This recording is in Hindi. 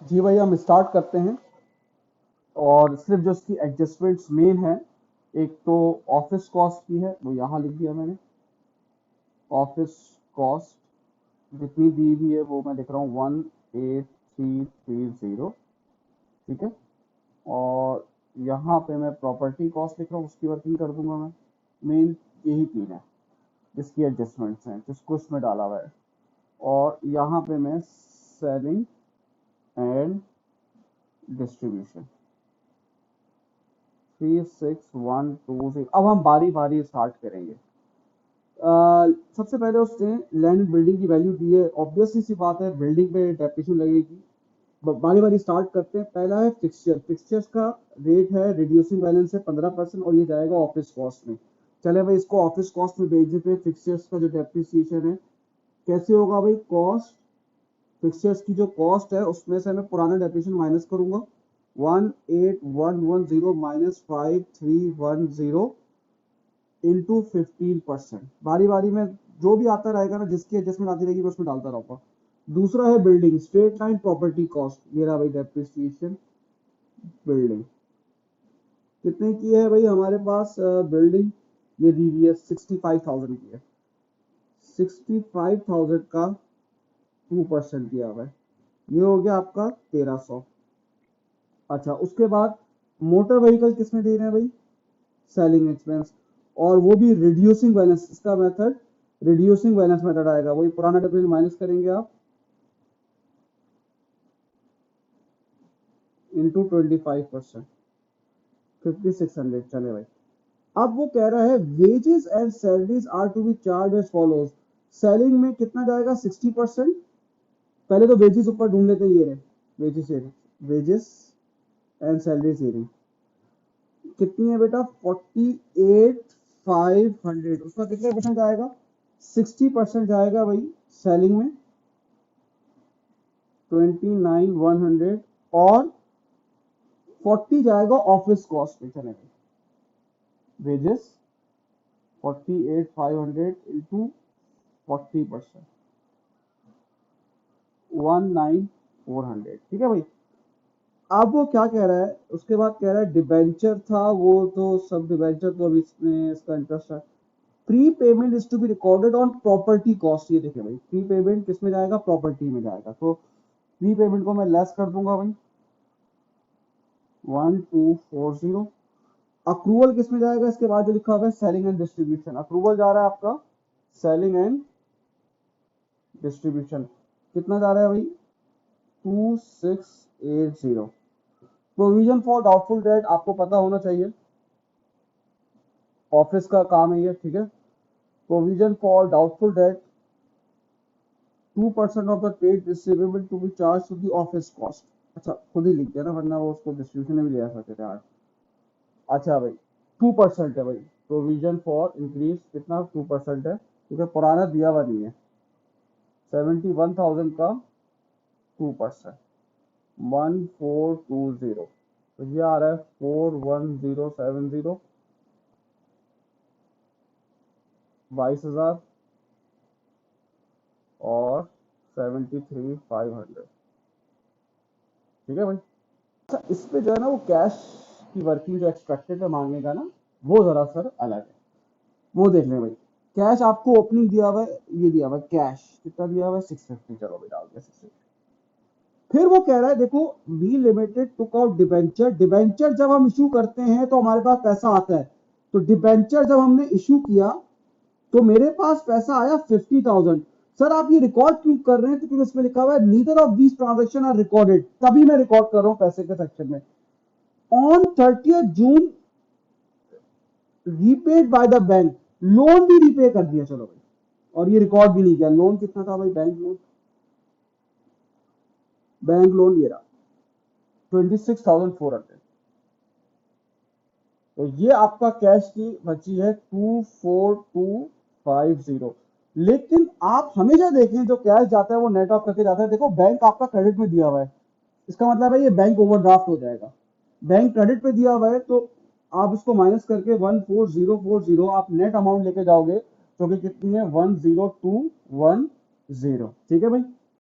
जी भाई, हम स्टार्ट करते हैं। और सिर्फ जो इसकी एडजस्टमेंट्स मेन है, एक तो ऑफिस कॉस्ट की है, वो यहाँ लिख दिया मैंने। ऑफिस कॉस्ट जितनी दी हुई है वो मैं लिख रहा हूँ 18330। ठीक है। और यहाँ पे मैं प्रॉपर्टी कॉस्ट लिख रहा हूँ, उसकी वर्किंग कर दूंगा मैं। मेन यही तीन है जिसकी एडजस्टमेंट्स हैं, जिसको इसमें डाला हुआ है। और यहाँ पे मैं सेलिंग एंड डिस्ट्रीब्यूशन 36120। अब हम बारी बारी स्टार्ट करेंगे। सबसे पहले उसने लैंड बिल्डिंग की वैल्यू दी है, ऑब्वियसली सी बात है बिल्डिंग पे डेप्रिसिएशन लगेगी। बारी बारी स्टार्ट करते हैं। पहला है फिक्सचर। फिक्सचर्स का रेट है, रिड्यूसिंग बैलेंस है 15%, और ये जाएगा ऑफिस कॉस्ट में। चले भाई, इसको ऑफिस कॉस्ट में भेज देते हैं। फिक्सचर्स का जो डेप्रिसिएशन है कैसे होगा भाई? कॉस्ट, फिक्सचर्स की जो कॉस्ट है उसमें से मैं पुराना डेप्रिसिएशन माइनस करूंगा। 18110 माइनस 5310 इंटू 15%। बारी बारी में जो भी आता रहेगा ना, जिसकी एडजस्टमेंट आती रहेगी मैं उसमें डालता रहूंगा। दूसरा है building, straight line property cost. ये रहा भाई डेप्रिसिएशन। बिल्डिंग कितने की है भाई हमारे पास? बिल्डिंग ये दी हुई है 65,000 की है। 65,000 का 2% दिया हुआ है, ये हो गया आपका 1300। अच्छा, उसके बाद मोटर व्हीकल किसमें दे रहे हैं भाई? Selling expense. और वो भी रिड्यूसिंग बैलेंस। इसका मेथड रिड्यूसिंग बैलेंस मेथड आएगा, वही पुराना डेप्रिसिएशन माइनस करेंगे आप इंटू 25%, 5600। चले भाई, अब वो कह रहा है wages and salaries are to be charge as follows. Selling में कितना जाएगा? 60%। पहले तो वेजेस ऊपर ढूंढ लेते हैं, ये रहे वेजेस। ये रहे वेजेस एंड सैलरीज। ये रही कितनी है बेटा? 48,500। उसका कितने परसेंट जाएगा? 60% जाएगा भाई सेलिंग में, 29,100। और 40 जाएगा ऑफिस कॉस्ट पे। चलेगा वेजेस 48,500 इंटू 40%, 19,400। ठीक है भाई। अब वो क्या कह रहा है उसके बाद? कह रहा है डिबेंचर था वो तो सब डिबेंचर तो अभी इसमें इसका इंटरेस्ट है। Prepayment is to be recorded on property cost. ये देखिए भाई, प्री पेमेंट किस में जाएगा? प्रॉपर्टी में जाएगा। तो प्री पेमेंट को मैं लेस कर दूंगा भाई 1240। अक्रूवल किस में जाएगा? इसके बाद जो लिखा हुआ है सेलिंग एंड डिस्ट्रीब्यूशन, अक्रूवल जा रहा है आपका सेलिंग एंड डिस्ट्रीब्यूशन। कितना जा रहा है भाई? 2680। प्रोविजन फॉर डाउटफुल डेट आपको पता होना चाहिए, ऑफिस का काम है ये। ठीक है। Provision for doubtful debt 2% of the paid receivable to be charge to the office cost. अच्छा, खुद ही लिख दिया ना, वरना वो उसको डिस्ट्रीब्यूशन में भी ले आ सकते थे यार। अच्छा भाई, 2% है भाई। प्रोविजन फॉर इंक्रीज कितना? 2% है, क्योंकि पुराना दिया हुआ नहीं है। 71,000 का 2%, 1420। तो ये आ रहा है 41070, 22,000 और 73,500। ठीक है भाई। अच्छा, इस पे जो है ना वो कैश की वर्किंग जो एक्सपेक्टेड में मांगेगा ना, वो जरा सर अलग है। वो देख लें भाई। कैश आपको ओपनिंग दिया हुआ है, ये दिया हुआ है कैश कितना दिया हुआ है? 650। चलो भाई डाल दिया 650। फिर वो कह रहा है देखो, we limited took out debenture. Debenture जब हम इशू करते हैं तो हमारे पास पैसा आता है। तो डिबेंचर जब हमने इशू किया तो मेरे पास पैसा आया 50,000। सर आप ये रिकॉर्ड क्यों कर रहे हैं? तो क्योंकि इसमें लिखा हुआ है neither of these transaction are recorded. तभी मैं रिकॉर्ड कर रहा हूँ पैसे के सेक्शन में। On 30 June repaid by the bank. Loan भी रीपे कर दिया, चलो भाई। और ये रिकॉर्ड भी नहीं किया। लोन कितना था भाई? बैंक लोन, बैंक लोन ये रहा 26,400। तो ये आपका कैश की बची है 24,250। लेकिन आप हमेशा देखें जो कैश जाता है वो नेट ऑफ करके जाता है। देखो बैंक आपका क्रेडिट में दिया हुआ है, इसका मतलब है ये बैंक ओवरड्राफ्ट हो जाएगा। बैंक क्रेडिट पे दिया हुआ है तो आप इसको माइनस करके 14040 आप नेट अमाउंट लेके जाओगे, जो कि कितनी है? 10210। ठीक है भाई।